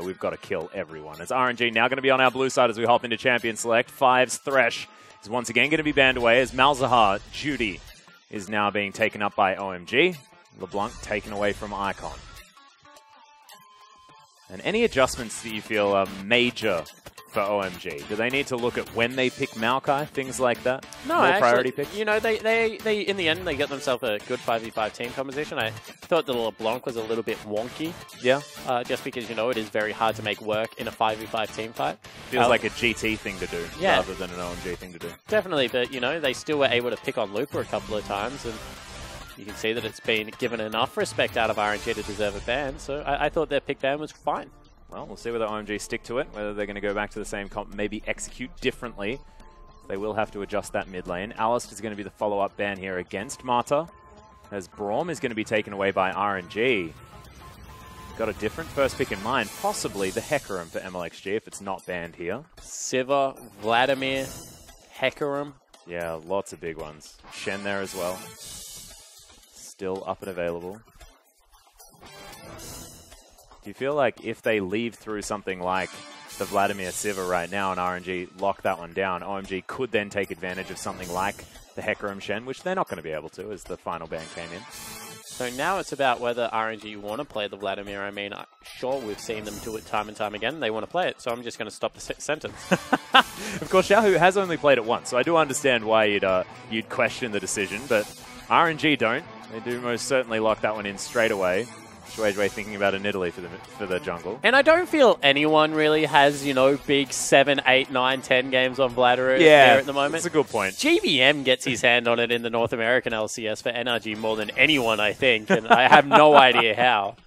we've got to kill everyone. As RNG now going to be on our blue side as we hop into Champion Select. Five's Thresh is once again going to be banned away as Malzahar Judy is now being taken up by OMG. LeBlanc taken away from Icon. And any adjustments that you feel are major for OMG? Do they need to look at when they pick Maokai, things like that? No, more actually, priority picks? you know, they in the end, they get themselves a good 5v5 team composition. I thought the LeBlanc was a little bit wonky. Yeah. Just because, you know, it is very hard to make work in a 5v5 team fight. Feels like a GT thing to do rather than an OMG thing to do. Definitely, but, you know, they still were able to pick on Looper a couple of times, and you can see that it's been given enough respect out of RNG to deserve a ban, so I thought their pick ban was fine. Well, we'll see whether OMG stick to it, whether they're going to go back to the same comp, maybe execute differently. They will have to adjust that mid lane. Alice is going to be the follow-up ban here against Marta, as Braum is going to be taken away by RNG. Got a different first pick in mind, possibly the Hecarim for MLXG if it's not banned here. Sivir, Vladimir, Hecarim. Yeah, lots of big ones. Shen there as well. Still up and available. Do you feel like if they leave through something like the Vladimir Sivir right now and RNG lock that one down, OMG could then take advantage of something like the Hecarim Shen, which they're not going to be able to as the final ban came in. So now it's about whether RNG want to play the Vladimir. I mean, sure, we've seen them do it time and time again. They want to play it, so I'm just going to stop the sentence. Of course, Xiaohu has only played it once, so I do understand why you'd question the decision, but RNG don't. They do most certainly lock that one in straight away. Shueijue thinking about a Nidalee for the jungle. And I don't feel anyone really has, you know, big 7, 8, 9, 10 games on Vladimir there at the moment. That's a good point. GBM gets his hand on it in the North American LCS for NRG more than anyone, I think, and I have no idea how.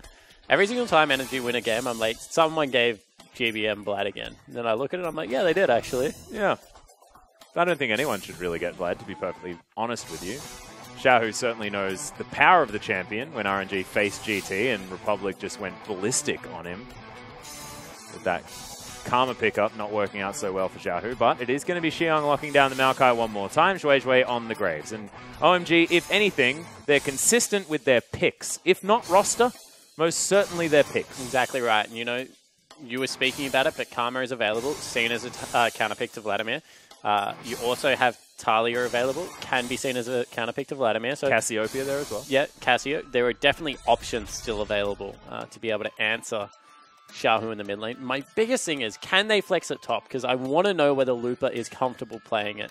Every single time NRG win a game, I'm like, someone gave GBM Vlad again. And then I look at it, I'm like, yeah, they did, actually. Yeah. I don't think anyone should really get Vlad, to be perfectly honest with you. Xiaohu certainly knows the power of the champion when RNG faced GT, and Republic just went ballistic on him with that Karma pickup not working out so well for Xiaohu. But it is going to be Xiong locking down the Maokai one more time. Shueijue on the Graves. And OMG, if anything, they're consistent with their picks. If not roster, most certainly their picks. Exactly right. And, you know, you were speaking about it, but Karma is available, seen as a counterpick to Vladimir. You also have Talia available, can be seen as a counterpick to Vladimir. So Cassiopeia there as well. Yeah, Cassio. There are definitely options still available to be able to answer Xiaohu in the mid lane. My biggest thing is, can they flex at top? Because I want to know whether Lupa is comfortable playing it.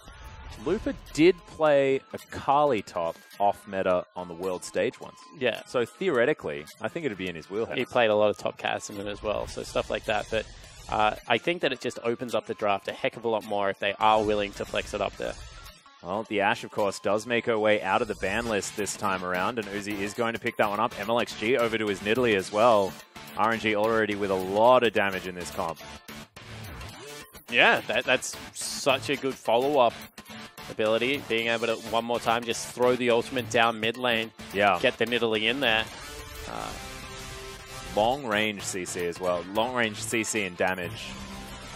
Lupa did play a Kali top off meta on the world stage once. Yeah. So theoretically, I think it would be in his wheelhouse. He played a lot of top casts in it as well, so stuff like that. But I think that it just opens up the draft a heck of a lot more if they are willing to flex it up there. Well, the Ashe, of course, does make her way out of the ban list this time around, and Uzi is going to pick that one up. MLXG over to his Nidalee as well. RNG already with a lot of damage in this comp. Yeah, that's such a good follow-up ability. Being able to, one more time, just throw the ultimate down mid lane. Yeah. Get the Nidalee in there. Long-range CC as well. Long-range CC and damage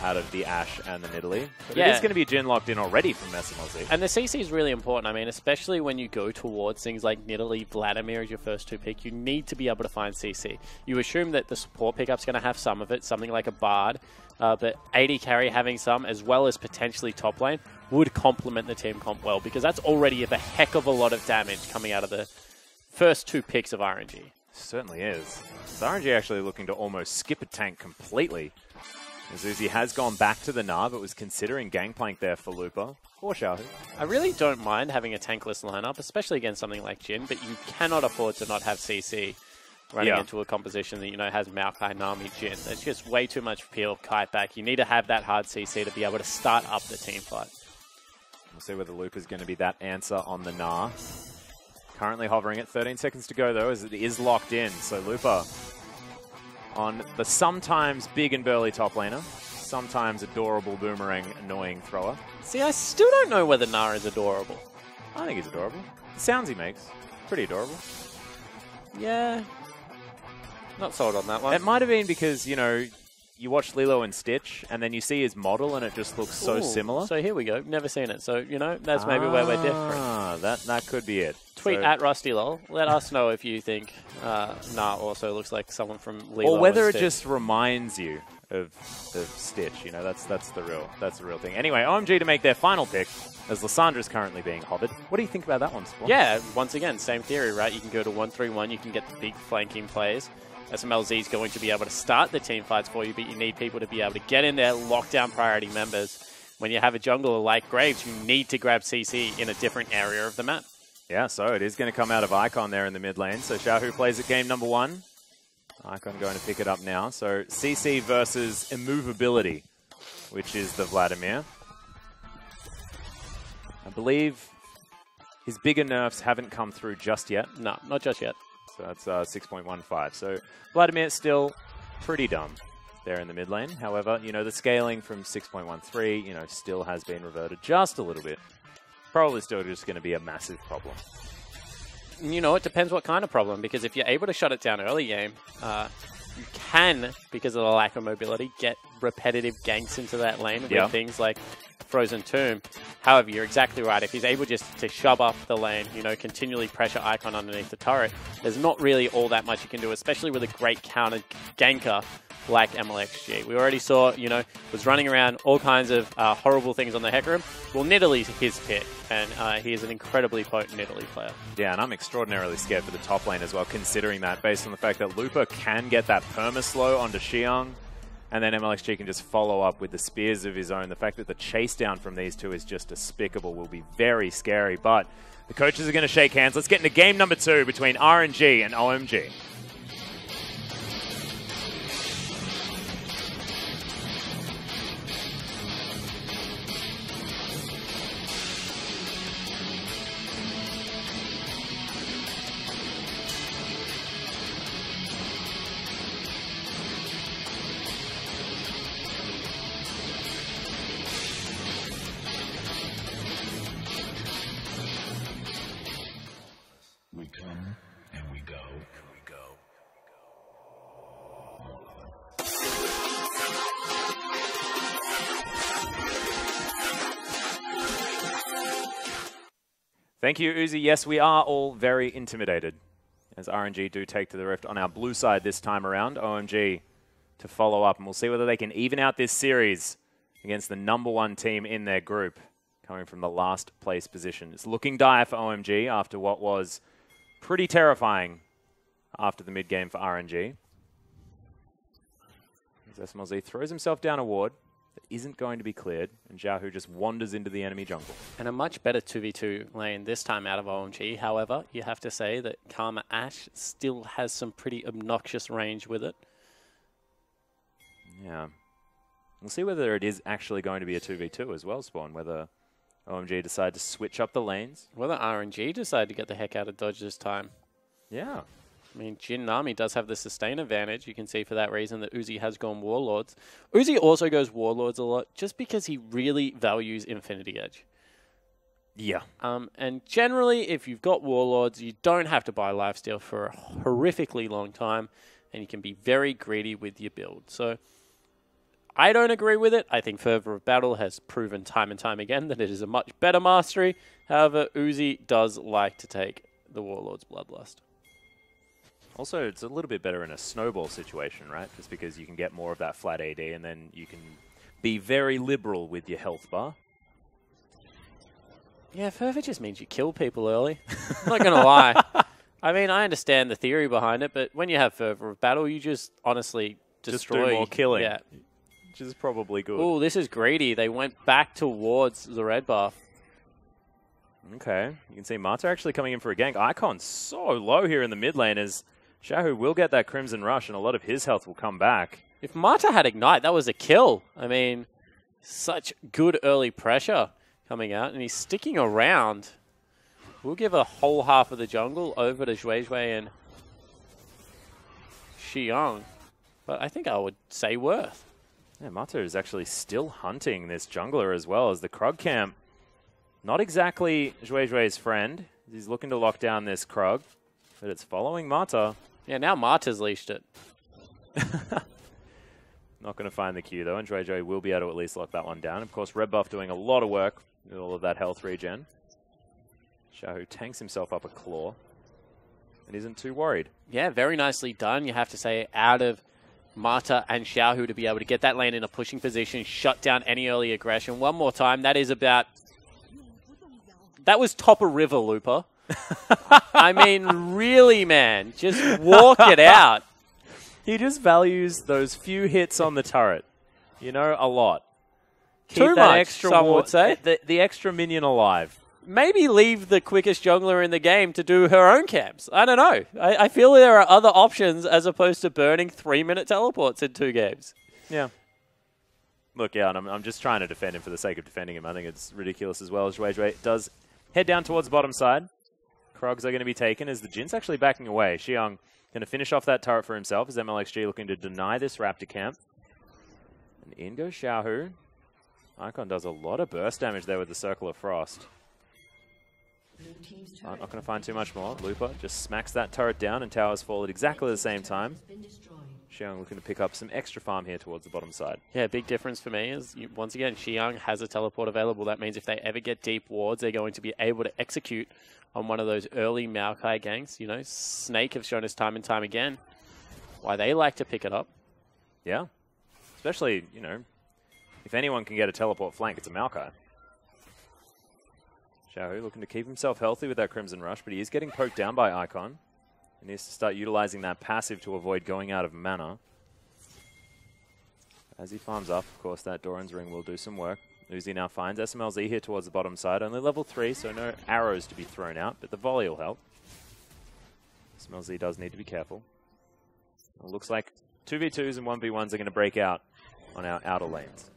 out of the Ashe and the Nidalee. But yeah. It is going to be Jhin locked in already from SMLZ. And the CC is really important. I mean, especially when you go towards things like Nidalee, Vladimir as your first two pick, you need to be able to find CC. You assume that the support pickup's going to have some of it, something like a Bard, but AD carry having some, as well as potentially top lane, would complement the team comp well, because that's already a heck of a lot of damage coming out of the first two picks of RNG. Certainly is. So RNG actually looking to almost skip a tank completely. Uzi has gone back to the Gnar, but was considering Gangplank there for Lupa or Xiaohu. I really don't mind having a tankless lineup, especially against something like Jhin, but you cannot afford to not have CC running into a composition that, you know, has Maokai, Nami, Jhin. There's just way too much peel, kite back. You need to have that hard CC to be able to start up the team fight. We'll see whether Lupa is going to be that answer on the Gnar. Currently hovering at 13 seconds to go, though, as it is locked in. So Lupa on the sometimes big and burly top laner, sometimes adorable boomerang annoying thrower. See, I still don't know whether Gnar is adorable. I think he's adorable. The sounds he makes, pretty adorable. Yeah. Not sold on that one. It might have been because, you know, you watch Lilo and Stitch, and then you see his model, and it just looks so similar. So here we go. Never seen it. So, you know, that's maybe where we're different. That could be it. Tweet at RustyLol. Let us know if you think Nah also looks like someone from Lilo or whether and it Stitch. just reminds you of Stitch. You know, that's the real thing. Anyway, OMG to make their final pick, as Lyssandra's currently being hovered. What do you think about that one, Spawn? Yeah, once again, same theory, right? You can go to 1-3-1, you can get the big flanking plays. SMLZ is going to be able to start the team fights for you, but you need people to be able to get in there, lock down priority members. When you have a jungler like Graves, you need to grab CC in a different area of the map. Yeah, so it is going to come out of Icon there in the mid lane. So Xiaohu plays at game number 1. Icon going to pick it up now. So CC versus Immovability, which is the Vladimir. I believe his bigger nerfs haven't come through just yet. No, not just yet. So that's 6.15. So Vladimir still pretty dumb there in the mid lane. However, you know, the scaling from 6.13, you know, still has been reverted just a little bit. Probably still just going to be a massive problem. You know, it depends what kind of problem, because if you're able to shut it down early game, you can, because of the lack of mobility, get repetitive ganks into that lane with things like Frozen Tomb. However, you're exactly right. If he's able just to shove up the lane, you know, continually pressure Icon underneath the turret, there's not really all that much you can do, especially with a great counter ganker like MLXG. We already saw, you know, was running around all kinds of horrible things on the Hecarim. Well, Nidalee's his pick, and he is an incredibly potent Nidalee player. Yeah, and I'm extraordinarily scared for the top lane as well, considering that, based on the fact that Lupa can get that perma-slow onto Xiang, and then MLXG can just follow up with the spears of his own. The fact that the chase down from these two is just despicable will be very scary, but the coaches are going to shake hands. Let's get into game number 2 between RNG and OMG. We come and we go. Thank you, Uzi. Yes, we are all very intimidated, as RNG do take to the rift on our blue side this time around. OMG to follow up, and we'll see whether they can even out this series against the #1 team in their group, coming from the last place position. It's looking dire for OMG after what was pretty terrifying after the mid-game for RNG. As SMLZ throws himself down a ward that isn't going to be cleared, and Xiaohu just wanders into the enemy jungle. And a much better 2v2 lane this time out of OMG. However, you have to say that Karma Ash still has some pretty obnoxious range with it. Yeah. We'll see whether it is actually going to be a 2v2 as well, Spawn, whether OMG decide to switch up the lanes. Whether RNG decide to get the heck out of dodge this time. Yeah. I mean, Jin Nami does have the sustain advantage. You can see for that reason that Uzi has gone Warlords. Uzi also goes Warlords a lot just because he really values Infinity Edge. Yeah. And generally, if you've got Warlords, you don't have to buy Lifesteal for a horrifically long time, and you can be very greedy with your build. So I don't agree with it. I think Fervor of Battle has proven time and time again that it is a much better mastery. However, Uzi does like to take the Warlord's Bloodlust. Also, it's a little bit better in a snowball situation, right? Just because you can get more of that flat AD, and then you can be very liberal with your health bar. Yeah, Fervor just means you kill people early. I'm not going to lie. I mean, I understand the theory behind it, but when you have Fervor of Battle, you just honestly destroy. Just do more killing. Yeah. Which is probably good. Oh, this is greedy. They went back towards the red buff. Okay. You can see Mata actually coming in for a gank. Icon's so low here in the mid lane as Xiaohu will get that Crimson Rush, and a lot of his health will come back. If Mata had Ignite, that was a kill. I mean, such good early pressure coming out, and he's sticking around. We'll give a whole half of the jungle over to Zhuizhui and Xiang, but I think I would say Worth. Yeah, Mata is actually still hunting this jungler as well, as the Krug camp, not exactly Zhuizhui's friend. He's looking to lock down this Krug, but it's following Mata. Yeah, now Mata's leashed it. Not going to find the Q, though, and Joy will be able to at least lock that one down. Of course, Red Buff doing a lot of work with all of that health regen. Xiaohu tanks himself up a claw and isn't too worried. Yeah, very nicely done, you have to say, out of Mata and Xiaohu to be able to get that lane in a pushing position, shut down any early aggression. One more time, that is about... That was top of river, Looper. I mean, really, man, just walk it out. He just values those few hits on the turret, you know, a lot. Keep Too that much, extra some would say. The extra minion alive. Maybe leave the quickest jungler in the game to do her own camps. I don't know. I feel there are other options as opposed to burning 3-minute teleports in 2 games. Yeah. Look, yeah, and I'm just trying to defend him for the sake of defending him. I think it's ridiculous as well as Zhuizhui does head down towards the bottom side. Krogs are going to be taken as the Jin's actually backing away. Xiang going to finish off that turret for himself as MLXG looking to deny this Raptor camp. And in goes Xiaohu. Icon does a lot of burst damage there with the Circle of Frost. Not going to find too much more. Looper just smacks that turret down and towers fall at exactly the same time. Xiang looking to pick up some extra farm here towards the bottom side. Yeah, big difference for me is, once again, Xiang has a teleport available. That means if they ever get deep wards, they're going to be able to execute on one of those early Maokai ganks. You know, Snake have shown us time and time again why they like to pick it up. Yeah. Especially, you know, if anyone can get a teleport flank, it's a Maokai. Xiaohu looking to keep himself healthy with that Crimson Rush, but he is getting poked down by Icon. He needs to start utilizing that passive to avoid going out of mana. As he farms up, of course, that Doran's Ring will do some work. Uzi now finds SMLZ here towards the bottom side. Only level 3, so no arrows to be thrown out, but the volley will help. SMLZ does need to be careful. It looks like 2v2s and 1v1s are going to break out on our outer lanes.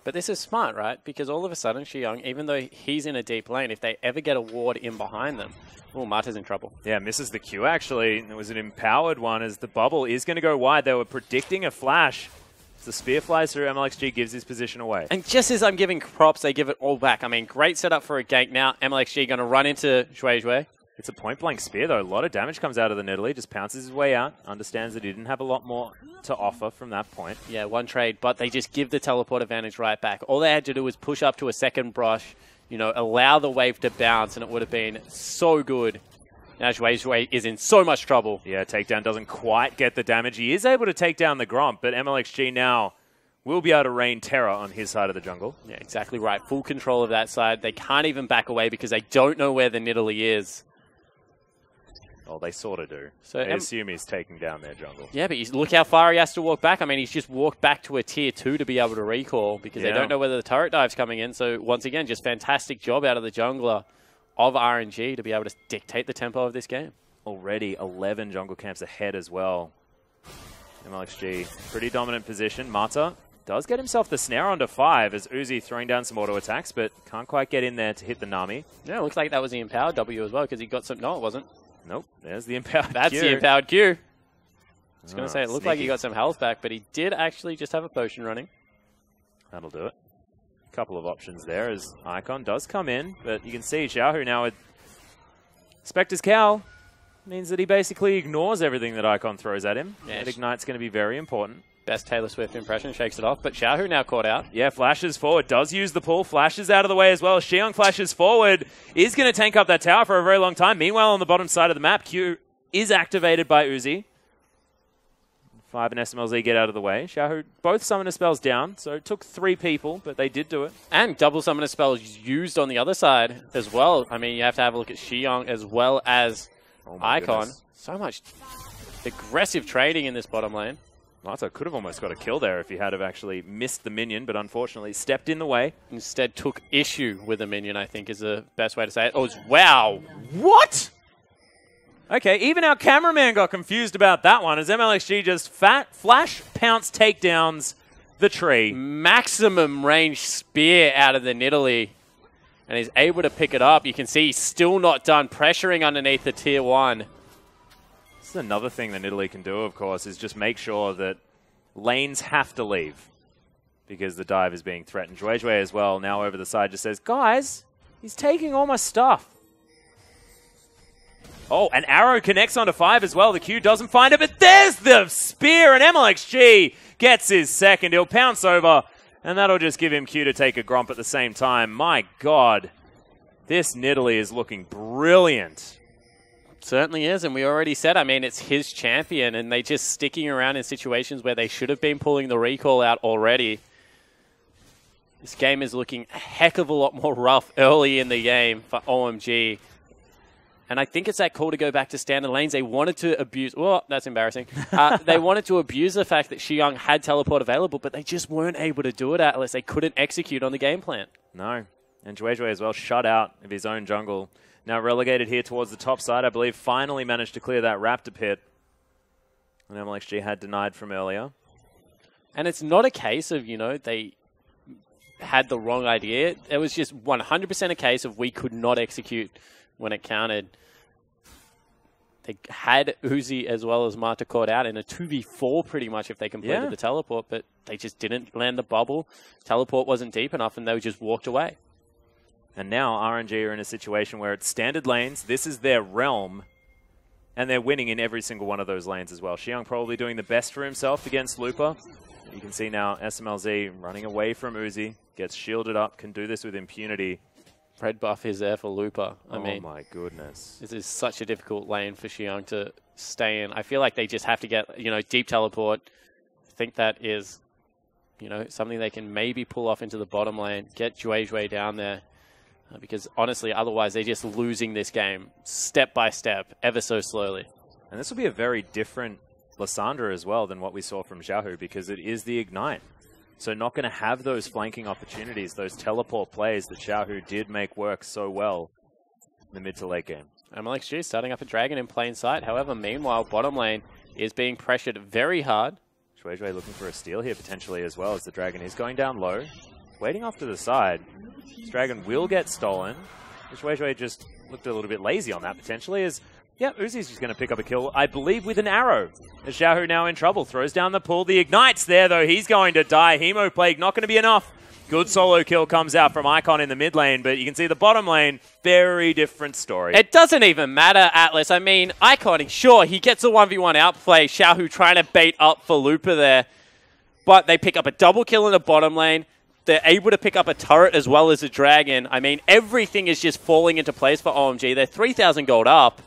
But this is smart, right? Because all of a sudden, Xiang, even though he's in a deep lane, if they ever get a ward in behind them, oh, Mata's in trouble. Yeah, misses the Q, actually. It was an empowered one as the bubble is going to go wide. They were predicting a flash. As the spear flies through, MLXG gives his position away. And just as I'm giving props, they give it all back. I mean, great setup for a gank now. MLXG going to run into Zhuizhui. It's a point-blank spear, though. A lot of damage comes out of the Nidalee. Just pounces his way out. Understands that he didn't have a lot more to offer from that point. Yeah, one trade, but they just give the teleport advantage right back. All they had to do was push up to a second brush, you know, allow the wave to bounce, and it would have been so good. Now Zhuizhui is in so much trouble. Yeah, takedown doesn't quite get the damage. He is able to take down the Gromp, but MLXG now will be able to rain terror on his side of the jungle. Yeah, exactly right. Full control of that side. They can't even back away because they don't know where the Nidalee is. Oh, they sort of do. So they assume he's taking down their jungle. Yeah, but look how far he has to walk back. I mean, he's just walked back to a tier 2 to be able to recall because they don't know whether the turret dive's coming in. So once again, just fantastic job out of the jungler of RNG to be able to dictate the tempo of this game. Already 11 jungle camps ahead as well. MLXG, pretty dominant position. Mata does get himself the snare onto 5 as Uzi throwing down some auto attacks, but can't quite get in there to hit the Nami. Yeah, it looks like that was the empowered W as well because he got some... No, it wasn't. Nope, there's the empowered Q. That's the empowered Q. I was going to say, it looked like he got some health back, but he did actually just have a potion running. That'll do it. A couple of options there as Icon does come in, but you can see Xiaohu now with Spectre's Cowl means that he basically ignores everything that Icon throws at him. Yeah, that Ignite's going to be very important. Best Taylor Swift impression, shakes it off, but Xiaohu now caught out. Yeah, flashes forward, does use the pull, flashes out of the way as well. Xiang flashes forward, is going to tank up that tower for a very long time. Meanwhile, on the bottom side of the map, Q is activated by Uzi. 5 and SMLZ get out of the way. Xiaohu both summoner spells down, so it took 3 people, but they did do it. And double summoner spells used on the other side as well. I mean, you have to have a look at Xiang as well as Icon. Goodness. So much aggressive trading in this bottom lane. Mata could have almost got a kill there if he had have actually missed the minion, but unfortunately stepped in the way. Instead took issue with the minion, I think is the best way to say it. Oh, wow. What? Okay, even our cameraman got confused about that one as MLXG just flash pounce takedowns the tree. Maximum range spear out of the Nidalee. And he's able to pick it up. You can see he's still not done pressuring underneath the tier 1. This is another thing that Nidalee can do, of course, is just make sure that lanes have to leave because the dive is being threatened. Zhuizhui as well, now over the side, just says, guys, he's taking all my stuff. Oh, an arrow connects onto 5 as well. The Q doesn't find it, but there's the spear, and MLXG gets his second. He'll pounce over, and that'll just give him Q to take a gromp at the same time. My God, this Nidalee is looking brilliant. Certainly is, and we already said, I mean, it's his champion, and they just sticking around in situations where they should have been pulling the recall out already. This game is looking a heck of a lot more rough early in the game for OMG. And I think it's that call to go back to standard lanes. They wanted to abuse... Well, that's embarrassing. They wanted to abuse the fact that Xiang had teleport available, but they just weren't able to do it, Atlas. They couldn't execute on the game plan. No. And Juejue as well, shut out of his own jungle. Now relegated here towards the top side, I believe. Finally managed to clear that Raptor pit. And MLXG had denied from earlier. And it's not a case of, you know, they had the wrong idea. It was just 100% a case of we could not execute when it counted. They had Uzi as well as Marta caught out in a 2v4 pretty much if they completed the teleport, but they just didn't land the bubble. Teleport wasn't deep enough and they just walked away. And now RNG are in a situation where it's standard lanes, this is their realm, and they're winning in every single one of those lanes as well. Xiang probably doing the best for himself against Lupa. You can see now SMLZ running away from Uzi, gets shielded up, can do this with impunity. Red buff is there for Lupa. I mean, my goodness. This is such a difficult lane for Xiang to stay in. I feel like they just have to get, you know, deep teleport. I think that is, you know, something they can maybe pull off into the bottom lane, get Juejue down there. Because honestly, otherwise they're just losing this game step by step, ever so slowly. And this will be a very different Lysandra as well than what we saw from Xiaohu, because it is the Ignite. So not going to have those flanking opportunities, those teleport plays that Xiaohu did make work so well in the mid to late game. MLXG starting up a Dragon in plain sight. However, meanwhile, bottom lane is being pressured very hard. Juejue looking for a steal here potentially as well, as the Dragon is going down low. Waiting off to the side. This Dragon will get stolen. Juejue just looked a little bit lazy on that potentially, as yeah, Uzi's just going to pick up a kill, I believe, with an arrow. As Xiaohu now in trouble, throws down the pull. The Ignite's there, though. He's going to die. Hemo Plague not going to be enough. Good solo kill comes out from Icon in the mid lane, but you can see the bottom lane, very different story. It doesn't even matter, Atlas. I mean, Icon, sure, he gets a 1v1 outplay. Xiaohu trying to bait up for Lupa there, but they pick up a double kill in the bottom lane. They're able to pick up a turret as well as a Dragon. I mean, everything is just falling into place for OMG. They're 3,000 gold up.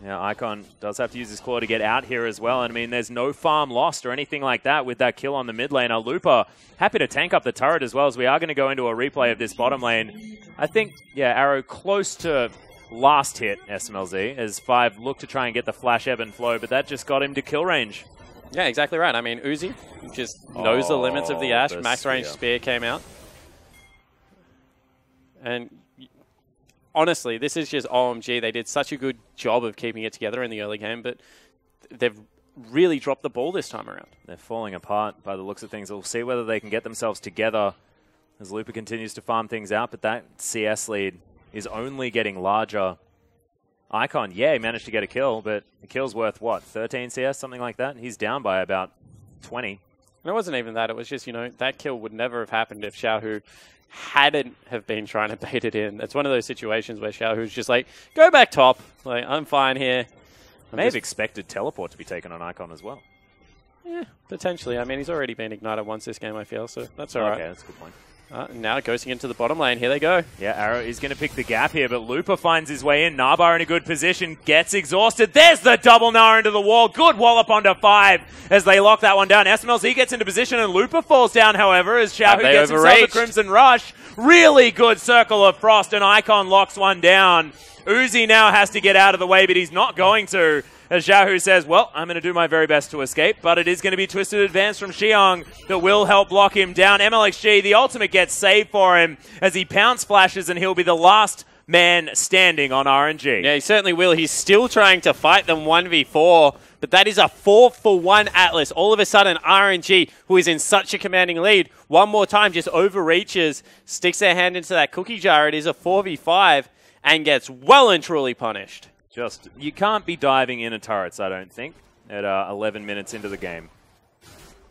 Yeah, Icon does have to use his claw to get out here as well. And I mean, there's no farm lost or anything like that with that kill on the mid lane. Lupa happy to tank up the turret as well, as we are going to go into a replay of this bottom lane. I think, yeah, Arrow close to last hit SMLZ, as 5 looked to try and get the flash ebb and flow, but that just got him to kill range. Yeah, exactly right. I mean, Uzi just knows the limits of the Ashe. Max range spear came out. And honestly, this is just OMG. They did such a good job of keeping it together in the early game, but they've really dropped the ball this time around. They're falling apart by the looks of things. We'll see whether they can get themselves together as Lupa continues to farm things out, but that CS lead is only getting larger. Icon, yeah, he managed to get a kill, but the kill's worth, what, 13 CS, something like that? He's down by about 20. And it wasn't even that. It was just, you know, that kill would never have happened if Xiaohu hadn't have been trying to bait it in. It's one of those situations where Xiaohu's just like, go back top. Like, I'm fine here. May have expected teleport to be taken on Icon as well. Yeah, potentially. I mean, he's already been ignited once this game, I feel, so that's all right. Okay, that's a good point. Now ghosting into the bottom lane. Here they go. Yeah, Arrow is going to pick the gap here, but Lupa finds his way in. Nabar in a good position, gets exhausted. There's the double Gnar into the wall. Good wallop onto 5 as they lock that one down. SMLZ gets into position and Lupa falls down, however, as Xiaohu gets himself a Crimson Rush. Really good Circle of Frost, and Icon locks one down. Uzi now has to get out of the way, but he's not going to. As Xiaohu says, well, I'm going to do my very best to escape, but it is going to be Twisted Advance from Xiang that will help lock him down. MLXG, the ultimate gets saved for him as he pounce flashes, and he'll be the last man standing on RNG. Yeah, he certainly will. He's still trying to fight them 1v4, but that is a 4-for-1 Atlas. All of a sudden, RNG, who is in such a commanding lead, one more time just overreaches, sticks their hand into that cookie jar. It is a 4v5 and gets well and truly punished. You can't be diving in a turrets, I don't think, at 11 minutes into the game.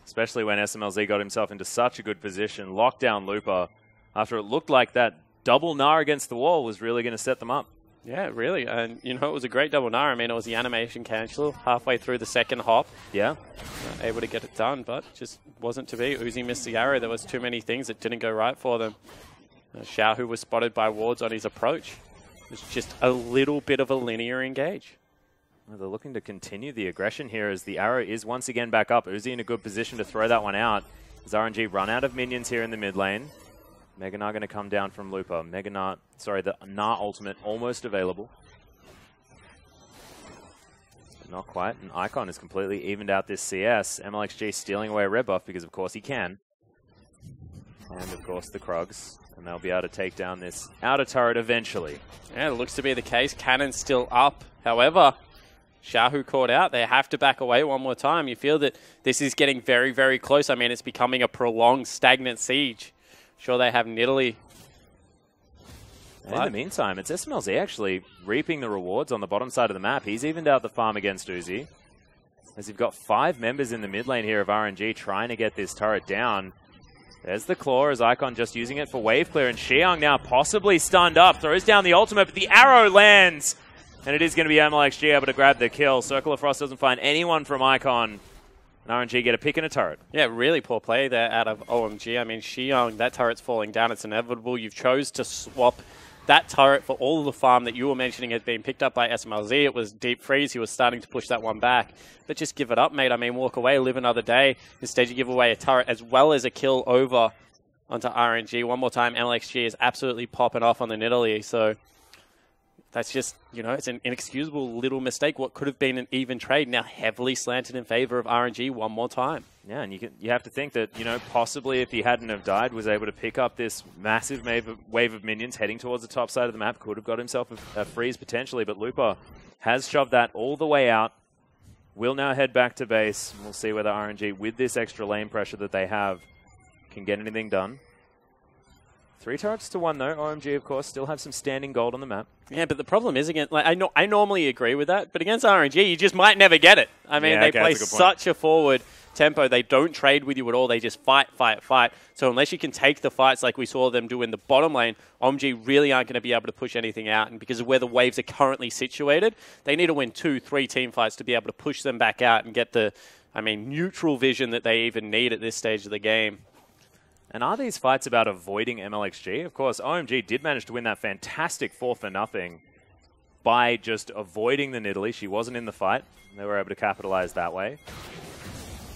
Especially when SMLZ got himself into such a good position, locked down Lupa, after it looked like that double Gnar against the wall was really going to set them up. Yeah, really. And, you know, it was a great double Nara. I mean, it was the animation cancel halfway through the second hop. Yeah. Able to get it done, but just wasn't to be. Uzi missed the arrow. There was too many things that didn't go right for them. Xiao, who was spotted by wards on his approach. It's just a little bit of a linear engage. Well, they're looking to continue the aggression here as the arrow is once again back up. Uzi in a good position to throw that one out. As RNG run out of minions here in the mid lane. Mega Gnar going to come down from Lupa. Mega Gnar, sorry, the Gnar ultimate almost available. But not quite. And Icon has completely evened out this CS. MLXG stealing away a red buff because of course he can. And of course the Krugs. And they'll be able to take down this outer turret eventually. Yeah, it looks to be the case. Cannon's still up. However, Xiao caught out. They have to back away one more time. You feel that this is getting very, very close. I mean, it's becoming a prolonged, stagnant siege. Sure, they have Nidalee. In the meantime, it's SMLZ actually reaping the rewards on the bottom side of the map. He's evened out the farm against Uzi. As you've got 5 members in the mid lane here of RNG trying to get this turret down. There's the claw as Icon just using it for wave clear. And Xiang now possibly stunned up. Throws down the ultimate, but the arrow lands. And it is going to be MLXG able to grab the kill. Circle of Frost doesn't find anyone from Icon. And RNG get a pick and a turret. Yeah, really poor play there out of OMG. I mean, Xiang, that turret's falling down. It's inevitable. You've chose to swap that turret for all of the farm that you were mentioning had been picked up by SMLZ. It was deep freeze. He was starting to push that one back. But just give it up, mate. I mean, walk away, live another day. Instead, you give away a turret as well as a kill over onto RNG. One more time, MLXG is absolutely popping off on the Nidalee. So that's just, you know, it's an inexcusable little mistake. What could have been an even trade now heavily slanted in favor of RNG one more time. Yeah, and you have to think that, you know, possibly if he hadn't have died, was able to pick up this massive wave of minions heading towards the top side of the map, could have got himself a freeze potentially, but Lupa has shoved that all the way out. Will now head back to base. We'll see whether RNG, with this extra lane pressure that they have, can get anything done. 3 turrets to 1 though. OMG, of course, still have some standing gold on the map. Yeah, but the problem is, again, like I normally agree with that, but against RNG, you just might never get it. I mean, they play such a forward tempo. They don't trade with you at all. They just fight, fight, fight. So unless you can take the fights like we saw them do in the bottom lane, OMG really aren't going to be able to push anything out. And because of where the waves are currently situated, they need to win 2-3 team fights to be able to push them back out and get the, I mean, neutral vision that they even need at this stage of the game. And are these fights about avoiding MLXG? Of course, OMG did manage to win that fantastic 4-0 by just avoiding the Nidalee. She wasn't in the fight. They were able to capitalize that way.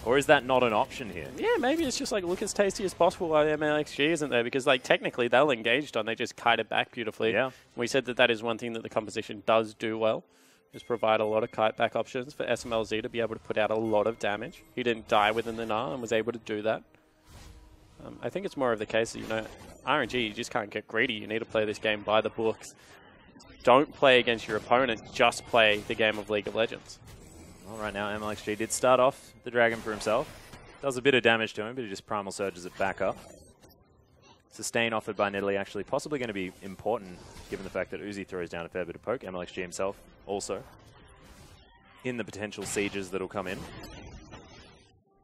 Or is that not an option here? Yeah, maybe it's just like look as tasty as possible while MLXG isn't there, because like technically they'll engaged on, they just kite it back beautifully. Yeah. We said that that is one thing that the composition does do well, is provide a lot of kite back options for SMLZ to be able to put out a lot of damage. He didn't die within the Gnar and was able to do that. I think it's more of the case that, you know, RNG, you just can't get greedy. You need to play this game by the books. Don't play against your opponent, just play the game of League of Legends. Well, right now, MLXG did start off the Dragon for himself. Does a bit of damage to him, but he just Primal Surges it back up. Sustain offered by Nidalee actually possibly going to be important, given the fact that Uzi throws down a fair bit of poke. MLXG himself also in the potential sieges that'll come in.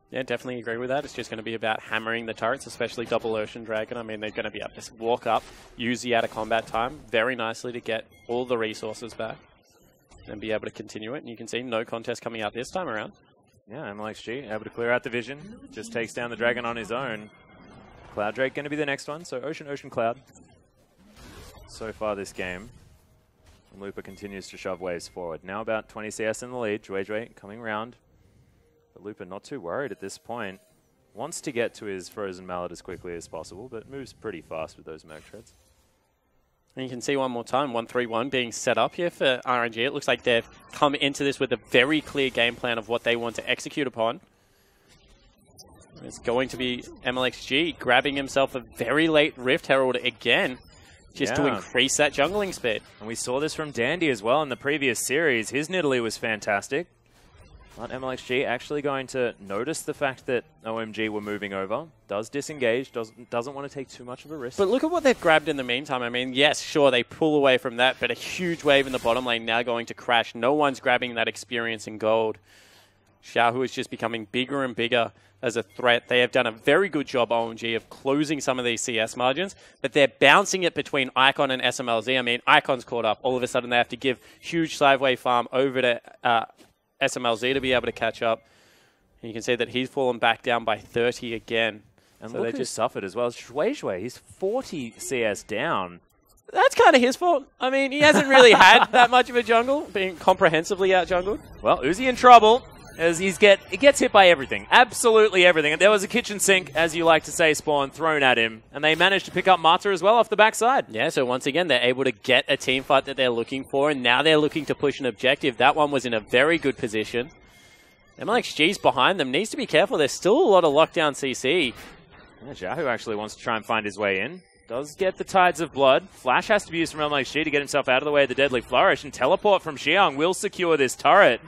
Yeah, definitely agree with that. It's just going to be about hammering the turrets, especially double Ocean Dragon. I mean, they're going to be able to walk up, use the out of combat time very nicely to get all the resources back and be able to continue it. And you can see no contest coming out this time around. Yeah, MLXG able to clear out the vision. Just takes down the Dragon on his own. Cloud Drake going to be the next one. So Ocean, Ocean, Cloud. So far this game. And Lupa continues to shove waves forward. Now about 20 CS in the lead. Jue coming round. But Lupa not too worried at this point. Wants to get to his Frozen Mallet as quickly as possible, but moves pretty fast with those Merc Treads. And you can see one more time, 1-3-1 being set up here for RNG. It looks like they've come into this with a very clear game plan of what they want to execute upon. It's going to be MLXG grabbing himself a very late Rift Herald again, just to increase that jungling speed. And we saw this from Dandy as well in the previous series. His Nidalee was fantastic. But MLXG actually going to notice the fact that OMG were moving over. Does disengage, doesn't want to take too much of a risk. But look at what they've grabbed in the meantime. I mean, yes, sure, they pull away from that, but a huge wave in the bottom lane now going to crash. No one's grabbing that experience in gold. Xiaohu is just becoming bigger and bigger as a threat. They have done a very good job, OMG, of closing some of these CS margins, but they're bouncing it between Icon and SMLZ. I mean, Icon's caught up. All of a sudden, they have to give huge sideway farm over to SMLZ to be able to catch up. And you can see that he's fallen back down by 30 again. And so look they who just suffered as well. Shui, he's 40 CS down. That's kind of his fault. I mean, he hasn't really had that much of a jungle, being comprehensively out-jungled. Well, Uzi in trouble as he gets hit by everything. Absolutely everything. And there was a kitchen sink, as you like to say, Spawn, thrown at him. And they managed to pick up Mata as well off the backside. Yeah, so once again, they're able to get a team fight that they're looking for, and now they're looking to push an objective. That one was in a very good position. MLXG's behind them. Needs to be careful. There's still a lot of lockdown CC. Yeah, Xiaohu actually wants to try and find his way in. Does get the Tides of Blood. Flash has to be used from MLXG to get himself out of the way of the Deadly Flourish, and Teleport from Xiang will secure this turret.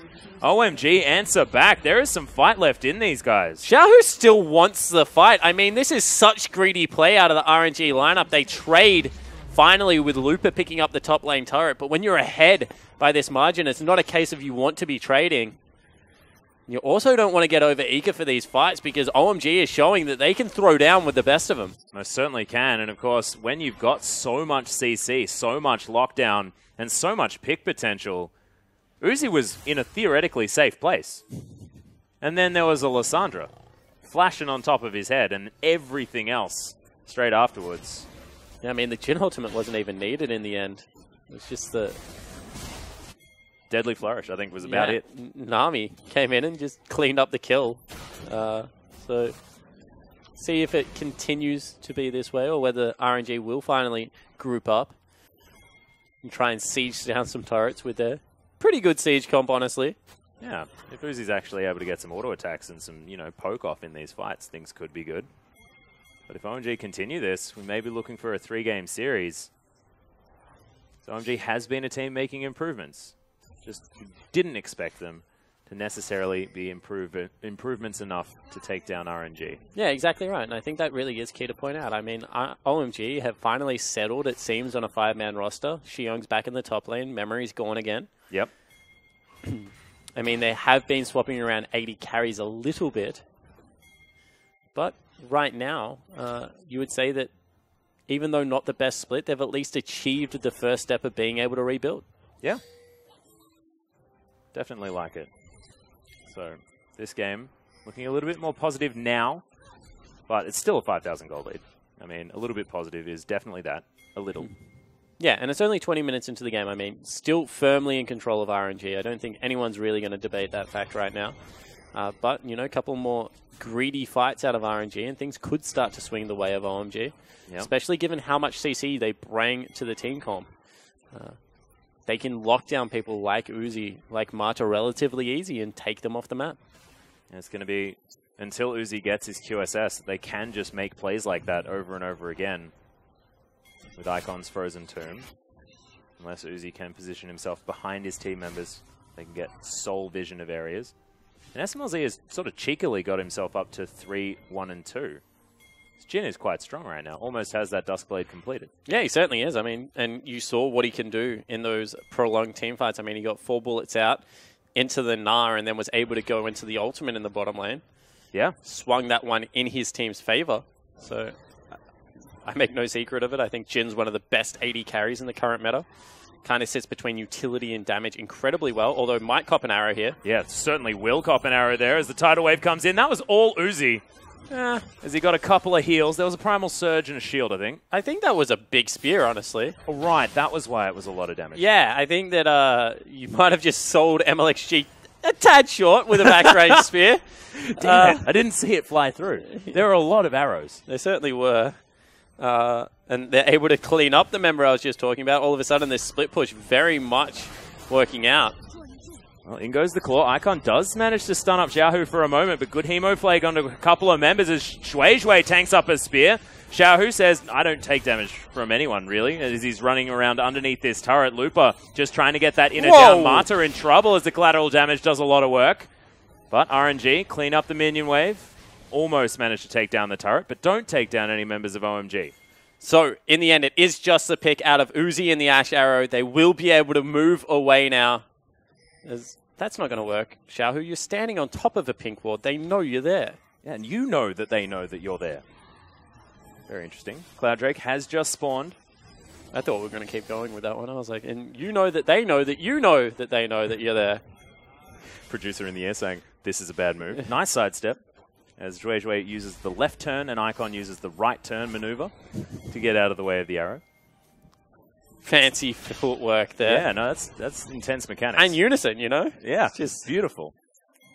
OMG answer back. There is some fight left in these guys. Xiaohu still wants the fight. I mean, this is such greedy play out of the RNG lineup. They trade finally with Looper picking up the top lane turret, but when you're ahead by this margin, it's not a case of you want to be trading. You also don't want to get over eager for these fights because OMG is showing that they can throw down with the best of them. Most certainly can. And of course, when you've got so much CC, so much lockdown, and so much pick potential, Uzi was in a theoretically safe place. And then there was a Lissandra flashing on top of his head and everything else straight afterwards. Yeah, I mean, the Jhin ultimate wasn't even needed in the end. It was just the... Deadly Flourish, I think, was about it. Nami came in and just cleaned up the kill. So, see if it continues to be this way or whether RNG will finally group up and try and siege down some turrets with their pretty good siege comp, honestly. Yeah, if Uzi's actually able to get some auto attacks and some, poke off in these fights, things could be good. But if OMG continue this, we may be looking for a 3-game series. So OMG has been a team making improvements. Just didn't expect them to necessarily be improvements enough to take down RNG. Yeah, exactly right. And I think that really is key to point out. I mean, OMG have finally settled, it seems, on a 5-man roster. Xiong's back in the top lane. Memory's gone again. Yep. I mean, they have been swapping around 80 carries a little bit. But right now, you would say that even though not the best split, they've at least achieved the first step of being able to rebuild. Yeah. Definitely like it. So, this game looking a little bit more positive now, but it's still a 5,000 gold lead. I mean, a little bit positive is definitely that. A little. Yeah, and it's only 20 minutes into the game. I mean, still firmly in control of RNG. I don't think anyone's really going to debate that fact right now. But, a couple more greedy fights out of RNG, and things could start to swing the way of OMG, especially given how much CC they bring to the team comp. They can lock down people like Uzi, like Mata relatively easy and take them off the map. And it's going to be, until Uzi gets his QSS, they can just make plays like that over and over again with Icon's Frozen Tomb. Unless Uzi can position himself behind his team members, they can get sole vision of areas. And SMLZ has sort of cheekily got himself up to 3, 1, and 2. Jhin is quite strong right now. Almost has that Duskblade completed. Yeah, he certainly is. I mean, and you saw what he can do in those prolonged team fights. I mean, he got 4 bullets out into the Gnar and then was able to go into the ultimate in the bottom lane. Yeah. Swung that one in his team's favor. So I make no secret of it. I think Jin's one of the best AD carries in the current meta. Kind of sits between utility and damage incredibly well, although might cop an arrow here. Yeah, certainly will cop an arrow there as the tidal wave comes in. That was all Uzi. As he got a couple of heals. There was a Primal Surge and a shield, I think. I think that was a big spear, honestly. Oh, right, that was why it was a lot of damage. Yeah, I think that you might have just sold MLXG a tad short with a back-range spear. Damn it, I didn't see it fly through. There were a lot of arrows. There certainly were. And they're able to clean up the member I was just talking about. All of a sudden, this split push very much working out. Well, in goes the claw. Icon does manage to stun up Xiaohu for a moment, but good Hemoflake onto a couple of members as Shui tanks up a spear. Xiaohu says, I don't take damage from anyone, really, as he's running around underneath this turret. Looper just trying to get that inner down. Mata in trouble as the collateral damage does a lot of work. But RNG clean up the minion wave. Almost managed to take down the turret, but don't take down any members of OMG. So, in the end, it is just the pick out of Uzi and the Ash Arrow. They will be able to move away now. As That's not going to work, Xiaohu. You're standing on top of a pink ward. They know you're there. Yeah, and you know that they know that you're there. Very interesting. Cloud Drake has just spawned. I thought we were going to keep going with that one. I was like, and you know that they know that you know that they know that you're there. Producer in the air saying, this is a bad move. Nice sidestep. As Zhuizhui uses the left turn and Icon uses the right turn maneuver to get out of the way of the arrow. Fancy footwork there. Yeah, no, that's intense mechanics. And unison, you know? Yeah, it's just beautiful.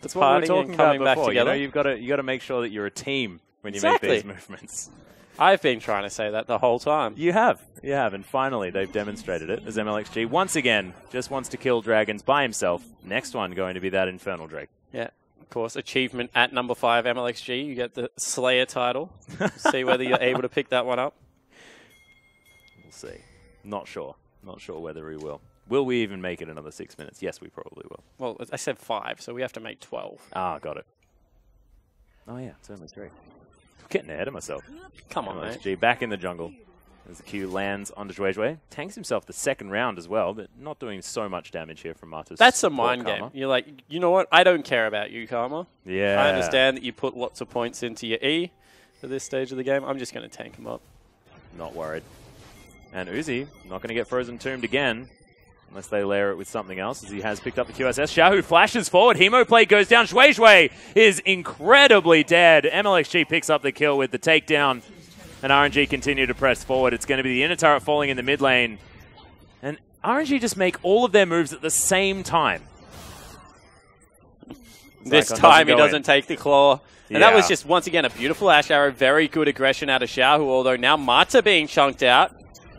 That's what we were talking about before. You know, you've got to make sure that you're a team when you make these movements. I've been trying to say that the whole time. You have, and finally they've demonstrated it as MLXG once again just wants to kill dragons by himself. Next one going to be that Infernal Drake. Yeah, of course, achievement at number 5 MLXG. You get the Slayer title. See whether you're able to pick that one up. We'll see. Not sure whether we will. Will we even make it another 6 minutes? Yes, we probably will. Well, I said 5, so we have to make 12. Ah, got it. Oh yeah, it's only 3. Getting ahead of myself. Come on, MLXG mate. back in the jungle. As the Q lands onto Zhuizhui. Tanks himself the second round as well, but not doing so much damage here from Marta's. That's a mind game. You're like, you know what? I don't care about you, Karma. Yeah. I understand that you put lots of points into your E at this stage of the game. I'm just going to tank him up. Not worried. And Uzi, not going to get Frozen Tombed again. Unless they layer it with something else, as he has picked up the QSS. Xiaohu flashes forward. Hemoplate goes down. Zhuizhui is incredibly dead. MLXG picks up the kill with the takedown. And RNG continue to press forward. It's going to be the inner turret falling in the mid lane. And RNG just make all of their moves at the same time. This time he doesn't take the claw. And that was just, once again, a beautiful Ash Arrow. Very good aggression out of Xiaohu, although now Marta being chunked out.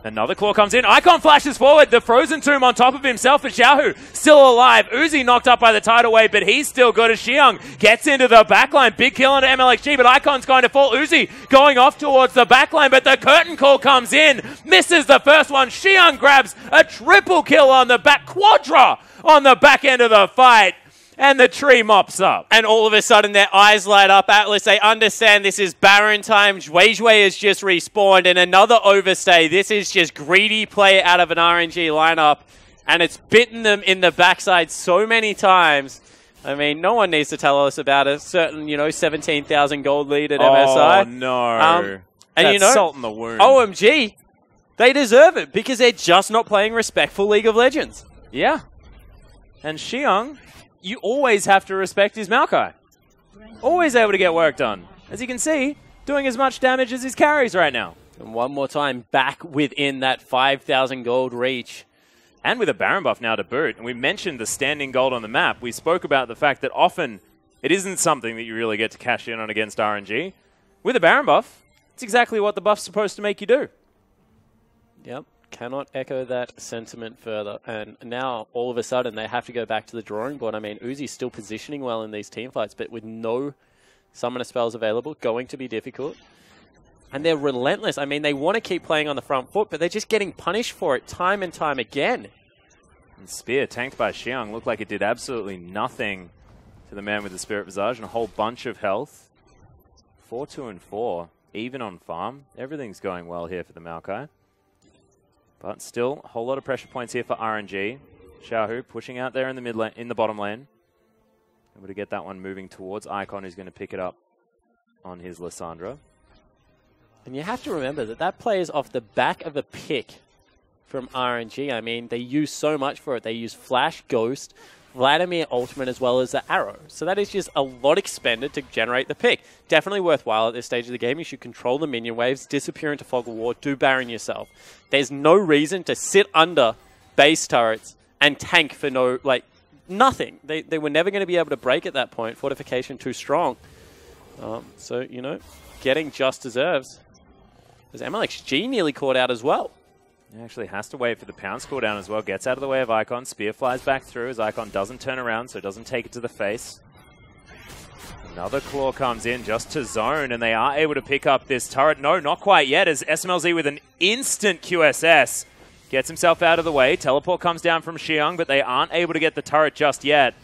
Another claw comes in. Icon flashes forward. The Frozen Tomb on top of himself. But Xiaohu still alive. Uzi knocked up by the tidal wave, but he's still good as Xiang gets into the backline. Big kill into MLXG, but Icon's going to fall. Uzi going off towards the backline, but the curtain call comes in. Misses the first one. Xiang grabs a triple kill on the back. Quadra on the back end of the fight. And the tree mops up. And all of a sudden, their eyes light up. Atlas, they understand this is Baron time. Zhuizhui has just respawned. And another overstay. This is just greedy play out of an RNG lineup. And it's bitten them in the backside so many times. I mean, no one needs to tell us about a certain, 17,000 gold lead at MSI. Oh, no. And that's salt in the wound. OMG, they deserve it because they're just not playing respectful League of Legends. Yeah. And Xiang, you always have to respect his Maokai. Always able to get work done. As you can see, doing as much damage as his carries right now. And one more time, back within that 5,000 gold reach. And with a Baron buff now to boot. And we mentioned the standing gold on the map. We spoke about the fact that often it isn't something that you really get to cash in on against RNG. With a Baron buff, it's exactly what the buff's supposed to make you do. Yep. Cannot echo that sentiment further. And now, all of a sudden, they have to go back to the drawing board. I mean, Uzi's still positioning well in these team fights, but with no summoner spells available, going to be difficult. And they're relentless. I mean, they want to keep playing on the front foot, but they're just getting punished for it time and time again. And Spear, tanked by Xiang, looked like it did absolutely nothing to the man with the Spirit Visage and a whole bunch of health. 4-2 and 4, even on farm. Everything's going well here for the Maokai. But still, a whole lot of pressure points here for RNG. Xiaohu pushing out there in the mid lane, in the bottom lane. Able to get that one moving towards Icon, who's going to pick it up on his Lissandra. And you have to remember that that play is off the back of a pick from RNG. I mean, they use so much for it. They use Flash, Ghost, Vladimir Ultimate, as well as the Arrow. So that is just a lot expended to generate the pick. Definitely worthwhile at this stage of the game. You should control the minion waves, disappear into Fog of War, do Baron yourself. There's no reason to sit under base turrets and tank for nothing. They were never going to be able to break at that point. Fortification too strong. So, getting just deserves. Because MLXG nearly caught out as well. He actually has to wait for the pounce cooldown as well. Gets out of the way of Icon. Spear flies back through as Icon doesn't turn around, so doesn't take it to the face. Another claw comes in just to zone, and they are able to pick up this turret. No, not quite yet, as SMLZ with an instant QSS gets himself out of the way. Teleport comes down from Xiang, but they aren't able to get the turret just yet.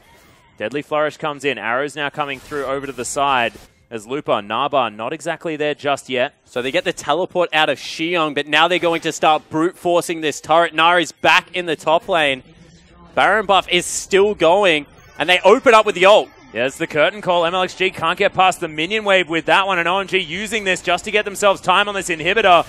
Deadly Flourish comes in. Arrows now coming through over to the side. As Lupa, Naba, not exactly there just yet. So they get the teleport out of Xiang, but now they're going to start brute forcing this turret. Nari's back in the top lane. Baron buff is still going. And they open up with the ult. Yeah, it's the curtain call. MLXG can't get past the minion wave with that one, and OMG using this just to get themselves time on this inhibitor.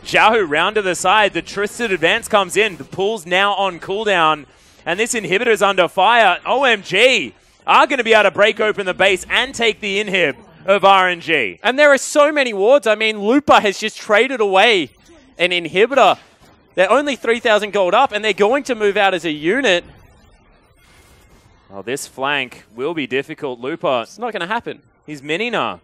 Xiaohu round to the side. The Twisted Advance comes in. The pool's now on cooldown, and this inhibitor's under fire. OMG are going to be able to break open the base and take the inhib of RNG. And there are so many wards. I mean, Lupa has just traded away an inhibitor. They're only 3,000 gold up, and they're going to move out as a unit. Well, this flank will be difficult. Lupa, It's not going to happen. he's Minina.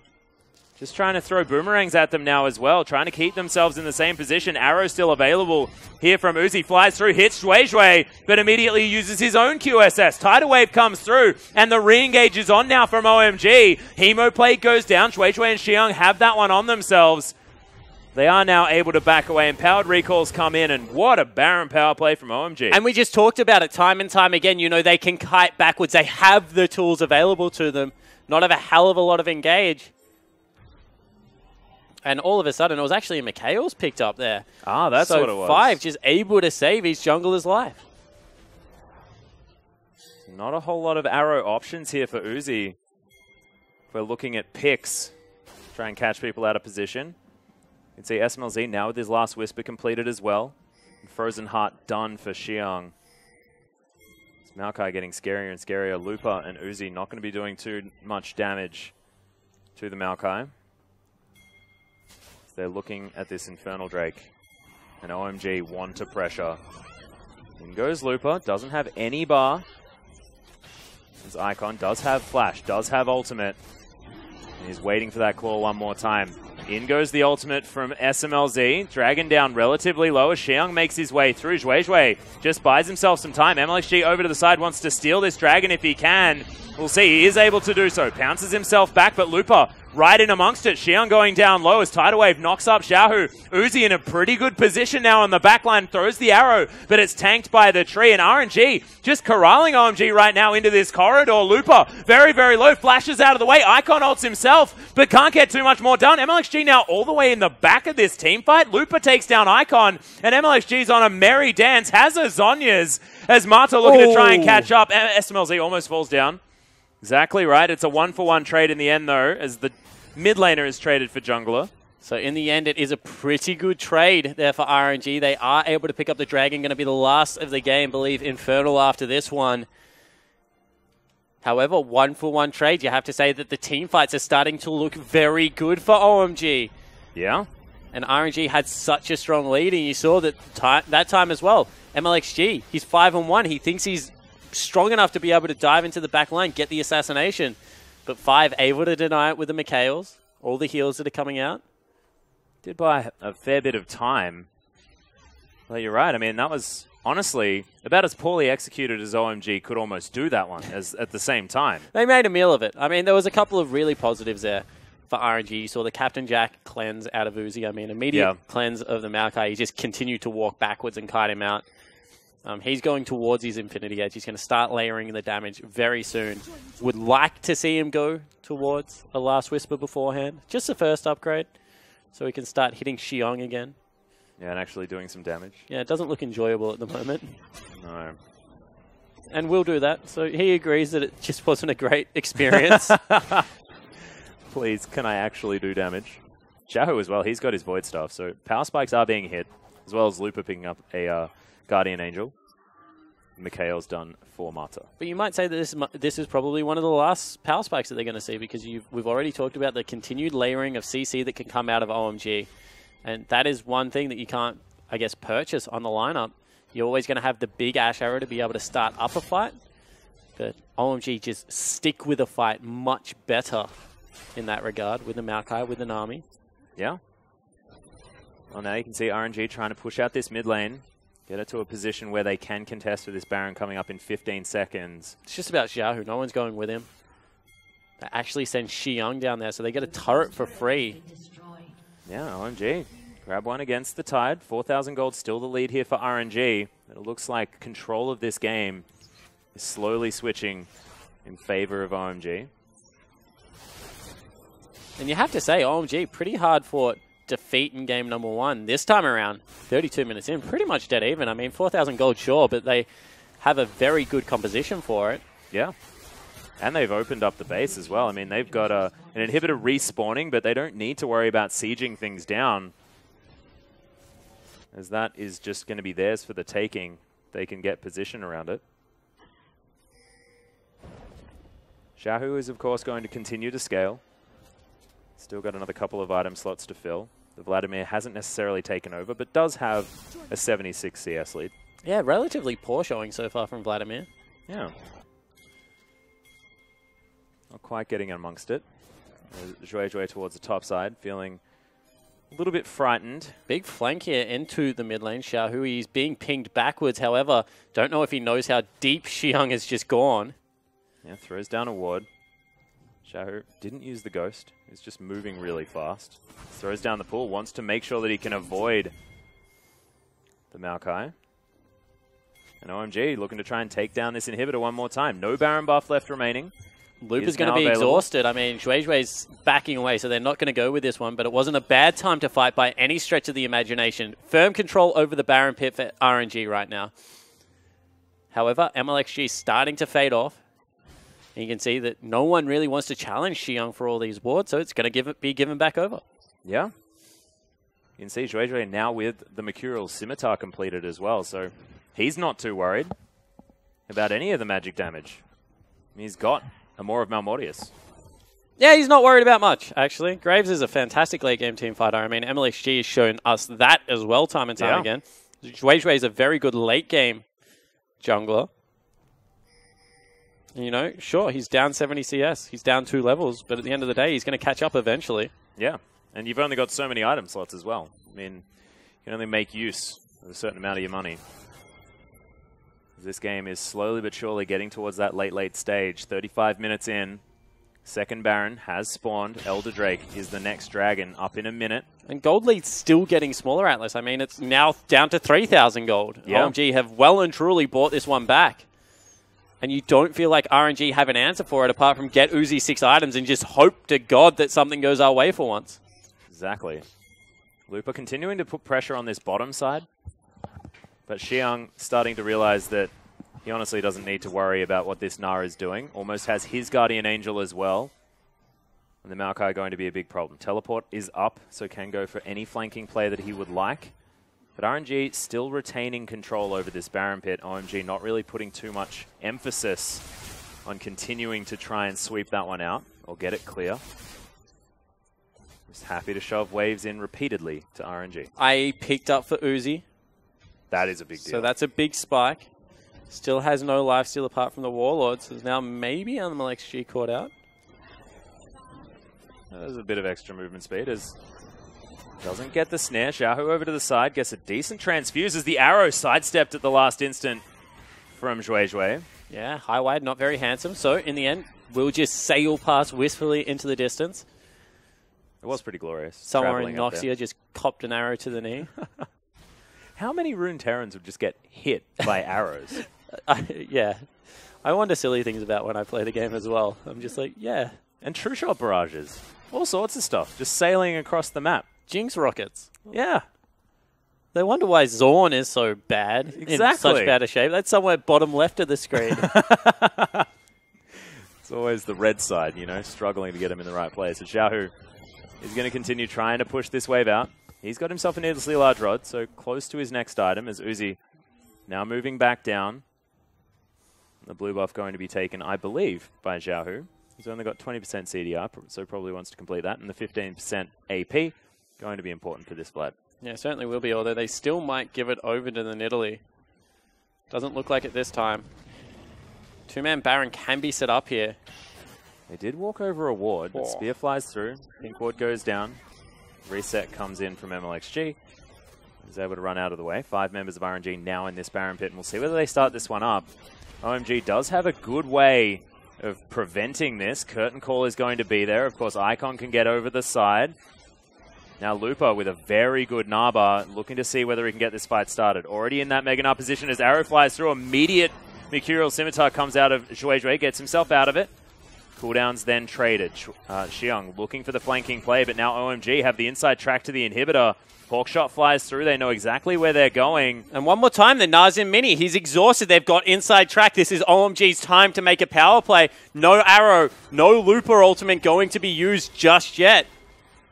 Just trying to throw boomerangs at them now as well, trying to keep themselves in the same position. Arrow still available here from Uzi. Flies through, hits Shui, but immediately uses his own QSS. Tidal Wave comes through, and the re-engage is on now from OMG. Hemoplate goes down. Shui and Xiang have that one on themselves. They are now able to back away, and powered recalls come in, and what a Baron power play from OMG. And we just talked about it time and time again. You know, they can kite backwards. They have the tools available to them. Not have a hell of a lot of engage. And all of a sudden, it was actually Mikhail's picked up there. Ah, that's so what it was. 5 just able to save his jungler's life. Not a whole lot of arrow options here for Uzi. If we're looking at picks, try and catch people out of position. You can see SMLZ now with his last Whisper completed as well. And Frozen Heart done for Xiang. It's Maokai getting scarier and scarier. Lupa and Uzi not going to be doing too much damage to the Maokai. They're looking at this Infernal Drake. And OMG want to pressure. In goes Lupa. Doesn't have any bar. His Icon does have Flash. Does have Ultimate. And he's waiting for that claw one more time. In goes the ultimate from SMLZ. Dragon down relatively low as Xiang makes his way through. Zhui just buys himself some time. MLXG over to the side, wants to steal this dragon if he can. We'll see, he is able to do so. Pounces himself back, but Lupa right in amongst it. Xiang going down low as Tidal Wave knocks up Xiaohu. Uzi in a pretty good position now on the backline. Throws the arrow, but it's tanked by the tree. And RNG just corralling OMG right now into this corridor. Lupa very, very low. Flashes out of the way. Icon ults himself, but can't get too much more done. MLXG now all the way in the back of this team fight. Lupa takes down Icon, and MLXG's on a merry dance. Has a Zhonya's as Marta looking to try and catch up. SMLZ almost falls down. Exactly right. It's a 1-for-1 trade in the end, though, as the mid laner is traded for jungler. So in the end, it is a pretty good trade there for RNG. They are able to pick up the dragon. Going to be the last of the game, believe Infernal after this one. However, 1-for-1 trade. You have to say that the team fights are starting to look very good for OMG. Yeah. And RNG had such a strong lead, and you saw that that time as well. MLXG, he's 5-on-1. He thinks he's strong enough to be able to dive into the back line, get the assassination. But 5 able to deny it with the Mikhails. All the heals that are coming out. Did buy a fair bit of time. Well, you're right. I mean, that was honestly about as poorly executed as OMG could almost do that one at the same time. They made a meal of it. I mean, there was a couple of really positives there for RNG. You saw the Captain Jack cleanse out of Uzi. I mean, immediate cleanse of the Maokai. He just continued to walk backwards and kite him out. He's going towards his Infinity Edge. He's going to start layering the damage very soon. Would like to see him go towards a Last Whisper beforehand. Just the first upgrade. So he can start hitting Xiang again. Yeah, and actually doing some damage. Yeah, it doesn't look enjoyable at the moment. No. And we'll do that. So he agrees that it just wasn't a great experience. Please, can I actually do damage? Xiaohu as well, he's got his Void Staff, so power spikes are being hit, as well as Lupa picking up a Guardian Angel. Mikhail's done for Marta. But you might say that this is probably one of the last power spikes that they're going to see, because we've already talked about the continued layering of CC that can come out of OMG. And that is one thing that you can't, I guess, purchase on the lineup. You're always going to have the big Ash Arrow to be able to start up a fight. But OMG just stick with a fight much better in that regard with the Maokai, with the Nami. Yeah. Well, now you can see RNG trying to push out this mid lane. Get it to a position where they can contest with this Baron coming up in 15 seconds. It's just about Xiaohu. No one's going with him. They actually send Xiang down there, so they get a turret for free. Yeah, OMG. Grab one against the Tide. 4,000 gold, still the lead here for RNG. It looks like control of this game is slowly switching in favor of OMG. And you have to say, OMG, pretty hard fought defeat in game number 1. This time around, 32 minutes in, pretty much dead even. I mean, 4,000 gold, sure, but they have a very good composition for it. Yeah. And they've opened up the base as well. I mean, they've got an inhibitor respawning, but they don't need to worry about sieging things down, as that is just going to be theirs for the taking. They can get position around it. Xiaohu is, of course, going to continue to scale. Still got another couple of item slots to fill. The Vladimir hasn't necessarily taken over, but does have a 76 CS lead. Yeah, relatively poor showing so far from Vladimir. Yeah. Not quite getting amongst it. Zhuai towards the top side, feeling a little bit frightened. Big flank here into the mid lane. Xiaohu, he's being pinged backwards. However, don't know if he knows how deep Xiang has just gone. Yeah, throws down a ward. Xiaohu didn't use the ghost. He's just moving really fast. Throws down the pool, wants to make sure that he can avoid the Maokai. And OMG looking to try and take down this inhibitor one more time. No Baron buff left remaining. Loop is going to be exhausted. I mean, Zhuai's backing away, so they're not going to go with this one, but it wasn't a bad time to fight by any stretch of the imagination. Firm control over the Baron pit for RNG right now. However, MLXG is starting to fade off. And you can see that no one really wants to challenge Xiang for all these wards, so it's going to be given back over. Yeah. You can see Zhuai now with the Mercurial Scimitar completed as well, so he's not too worried about any of the magic damage. He's got a more of Malmortius. Yeah, he's not worried about much, actually. Graves is a fantastic late game team fighter. I mean, MLXG has shown us that as well time and time again. Zhuai is a very good late game jungler. You know, sure, he's down 70 CS. He's down 2 levels, but at the end of the day, he's going to catch up eventually. Yeah, and you've only got so many item slots as well. I mean, you can only make use of a certain amount of your money. This game is slowly but surely getting towards that late stage. 35 minutes in. Second Baron has spawned. Elder Drake is the next dragon up in a minute. And gold lead's still getting smaller, Atlas. I mean, it's now down to 3,000 gold. Yeah. OMG have well and truly bought this one back. And you don't feel like RNG have an answer for it apart from get Uzi 6 items and just hope to God that something goes our way for once. Exactly. Looper continuing to put pressure on this bottom side. But Xiang starting to realize that he honestly doesn't need to worry about what this Gnar is doing. Almost has his Guardian Angel as well. And the Maokai going to be a big problem. Teleport is up, so can go for any flanking play that he would like. But RNG still retaining control over this Baron pit. OMG not really putting too much emphasis on continuing to try and sweep that one out or get it clear. Just happy to shove waves in repeatedly to RNG. I picked up for Uzi. That is a big deal. So that's a big spike. Still has no lifesteal apart from the Warlord. So now maybe MLXG caught out. There's a bit of extra movement speed as doesn't get the snare. Xiaohu over to the side, gets a decent transfuse as the arrow sidestepped at the last instant from Zhuai. Yeah, high wide, not very handsome. So in the end, we'll just sail past wistfully into the distance. It was pretty glorious. Somewhere in Noxia just copped an arrow to the knee. How many Rune Terrans would just get hit by arrows? Yeah. I wonder silly things about when I play the game as well. I'm just like, yeah. And true shot barrages. All sorts of stuff. Just sailing across the map. Jinx rockets. Yeah. They wonder why Zorn is so bad. Exactly. In such bad a shape. That's somewhere bottom left of the screen. It's always the red side, you know, struggling to get him in the right place. And Xiaohu is going to continue trying to push this wave out. He's got himself a needlessly large rod, so close to his next item as Uzi now moving back down. The blue buff going to be taken, I believe, by Xiaohu. He's only got 20% CDR, so probably wants to complete that. And the 15% AP going to be important for this Vlad. Yeah, certainly will be, although they still might give it over to the Nidalee. Doesn't look like it this time. Two-man Baron can be set up here. They did walk over a ward, but Spear flies through. Pink ward goes down. Reset comes in from MLXG. He's able to run out of the way. 5 members of RNG now in this Baron pit, and we'll see whether they start this one up. OMG does have a good way of preventing this. Curtain Call is going to be there. Of course, Icon can get over the side. Now Lupa with a very good Naba, looking to see whether he can get this fight started. Already in that Mega Gnar position as arrow flies through. Immediate Mercurial Scimitar comes out of Zhuai, gets himself out of it. Cooldowns then traded. Xiong looking for the flanking play, but now OMG have the inside track to the inhibitor. Hawkshot flies through. They know exactly where they're going. And one more time, the Nazim Mini. He's exhausted. They've got inside track. This is OMG's time to make a power play. No arrow, no Looper ultimate going to be used just yet.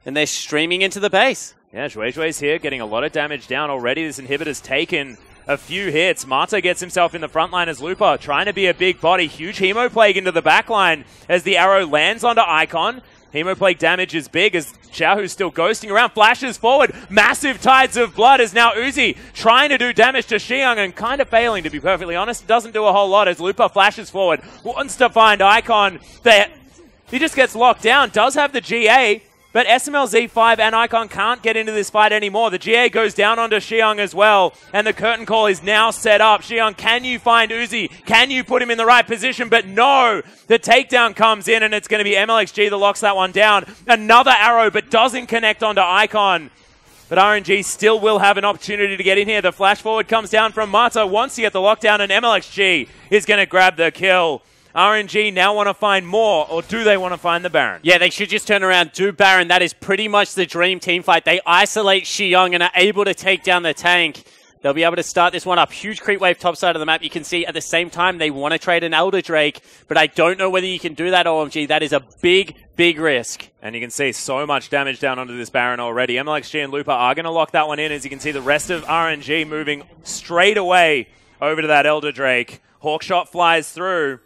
And they're streaming into the base. Yeah, Zhue's here, getting a lot of damage down already. This inhibitor's taken a few hits. Mata gets himself in the front line as Looper, trying to be a big body. Huge Hemoplague into the back line as the arrow lands onto Icon. Hemoplague damage is big as Xiaohu's still ghosting around, flashes forward. Massive tides of blood as now Uzi trying to do damage to Xiong and kind of failing, to be perfectly honest. Doesn't do a whole lot as Looper flashes forward, wants to find Icon. He just gets locked down, does have the GA, but SMLZ5 and Icon can't get into this fight anymore. The GA goes down onto Xiong as well, and the curtain call is now set up. Xiong, can you find Uzi? Can you put him in the right position? But no! The takedown comes in, and it's going to be MLXG that locks that one down. Another arrow, but doesn't connect onto Icon. But RNG still will have an opportunity to get in here. The flash forward comes down from Mata, wants to get the lockdown, and MLXG is going to grab the kill. RNG now want to find more, or do they want to find the Baron? Yeah, they should just turn around, do Baron. That is pretty much the dream team fight. They isolate Xiong and are able to take down the tank. They'll be able to start this one up. Huge creep wave top side of the map. You can see at the same time they want to trade an Elder Drake, but I don't know whether you can do that, OMG. That is a big, big risk. And you can see so much damage down onto this Baron already. MLXG and Looper are going to lock that one in, as you can see the rest of RNG moving straight away over to that Elder Drake. Hawkshot flies through.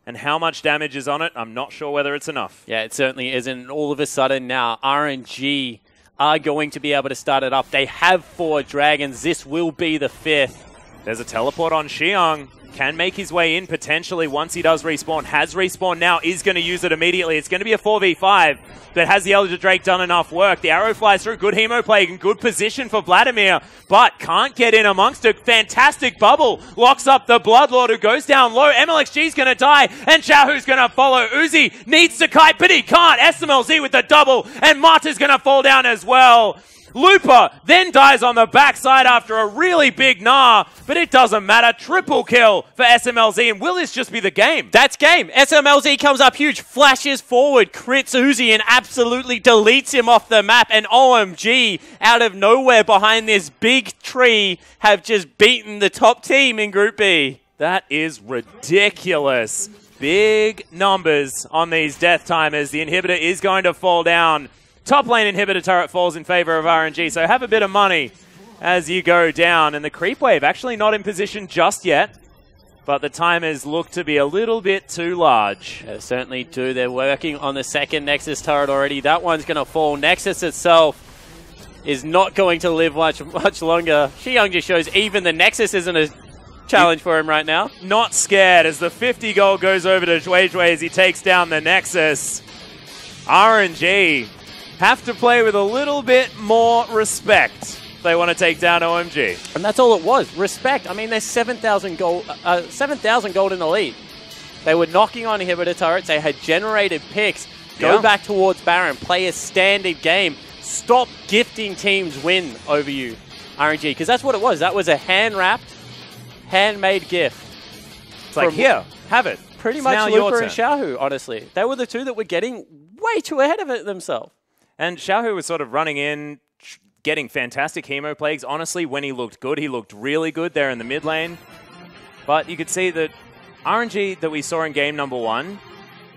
And how much damage is on it, I'm not sure whether it's enough. Yeah, it certainly isn't. All of a sudden now, RNG are going to be able to start it up. They have 4 dragons. This will be the 5th. There's a teleport on Xiong. Can make his way in potentially once he does respawn. Has respawned now, is going to use it immediately. It's going to be a 4v5, but has the Elder Drake done enough work? The arrow flies through, good Hemoplague and good position for Vladimir, but can't get in amongst a fantastic bubble. Locks up the Bloodlord who goes down low. MLXG's going to die, and Xiaohu's going to follow. Uzi needs to kite, but he can't. SMLZ with the double, and Mata's going to fall down as well. Looper then dies on the backside after a really big gnar, but it doesn't matter. Triple kill for SMLZ, and will this just be the game? That's game. SMLZ comes up huge, flashes forward, crits Uzi, and absolutely deletes him off the map. And OMG, out of nowhere behind this big tree, have just beaten the top team in Group B. That is ridiculous. Big numbers on these death timers. The inhibitor is going to fall down. Top lane inhibitor turret falls in favor of RNG, so have a bit of money as you go down. And the creep wave actually not in position just yet, but the timers look to be a little bit too large. Yeah, they certainly do. They're working on the second Nexus turret already. That one's going to fall. Nexus itself is not going to live much longer. Xiong just shows even the Nexus isn't a challenge for him right now. Not scared as the 50 gold goes over to Zhui as he takes down the Nexus. RNG have to play with a little bit more respect if they want to take down OMG. And that's all it was, respect. I mean, there's 7,000 gold in the lead. They were knocking on inhibitor turrets. They had generated picks. Go back towards Baron. Play a standard game. Stop gifting teams win over you, RNG. Because that's what it was. That was a hand-wrapped, handmade gift. It's like, here, have it. Pretty much Looper and Xiaohu, honestly. They were the two that were getting way too ahead of it themselves. And Xiaohu was sort of running in, getting fantastic Hemoplagues. Honestly, when he looked good, he looked really good there in the mid lane. But you could see that RNG that we saw in game number 1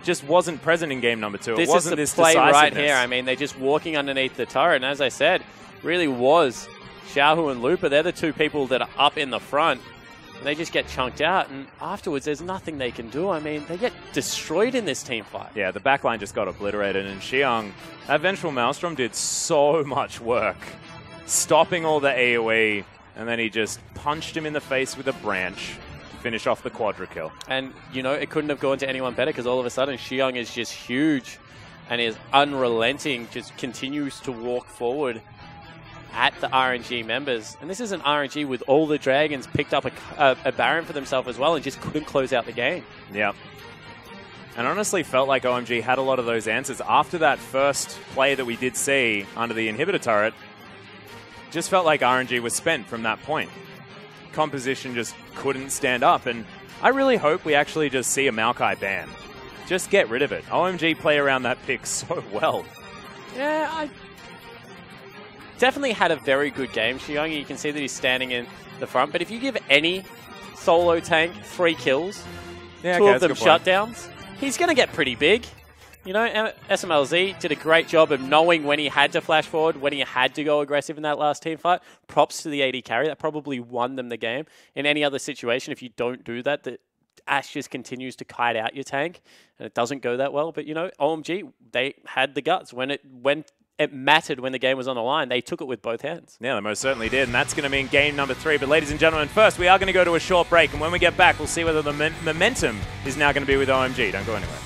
just wasn't present in game number 2. This is the play right here. I mean, they're just walking underneath the turret. And as I said, really was Xiaohu and Looper. They're the two people that are up in the front. And they just get chunked out, and afterwards there's nothing they can do. I mean, they get destroyed in this team fight. Yeah, the backline just got obliterated, and Xiong, that Vengeful Maelstrom did so much work, stopping all the AoE, and then he just punched him in the face with a branch to finish off the quadra kill. And, you know, it couldn't have gone to anyone better, because all of a sudden Xiong is just huge and is unrelenting, just continues to walk forward at the RNG members. And this is an RNG with all the dragons picked up a Baron for themselves as well and just couldn't close out the game. Yep. And honestly felt like OMG had a lot of those answers. After that first play that we did see under the inhibitor turret, just felt like RNG was spent from that point. Composition just couldn't stand up. And I really hope we actually just see a Maokai ban. Just get rid of it. OMG play around that pick so well. Yeah, I definitely had a very good game. Xiong, you can see that he's standing in the front, but if you give any solo tank 3 kills, Yeah, two okay, of them that's a good point. shutdowns, he's going to get pretty big. You know, SMLZ did a great job of knowing when he had to flash forward, when he had to go aggressive in that last team fight. Props to the AD carry. That probably won them the game. In any other situation, if you don't do that, the Ash just continues to kite out your tank, and it doesn't go that well. But, you know, OMG, they had the guts. When it mattered, when the game was on the line, they took it with both hands. Yeah, they most certainly did, and that's going to mean game number 3. But ladies and gentlemen, first we are going to go to a short break, and when we get back, we'll see whether the momentum is now going to be with OMG. Don't go anywhere.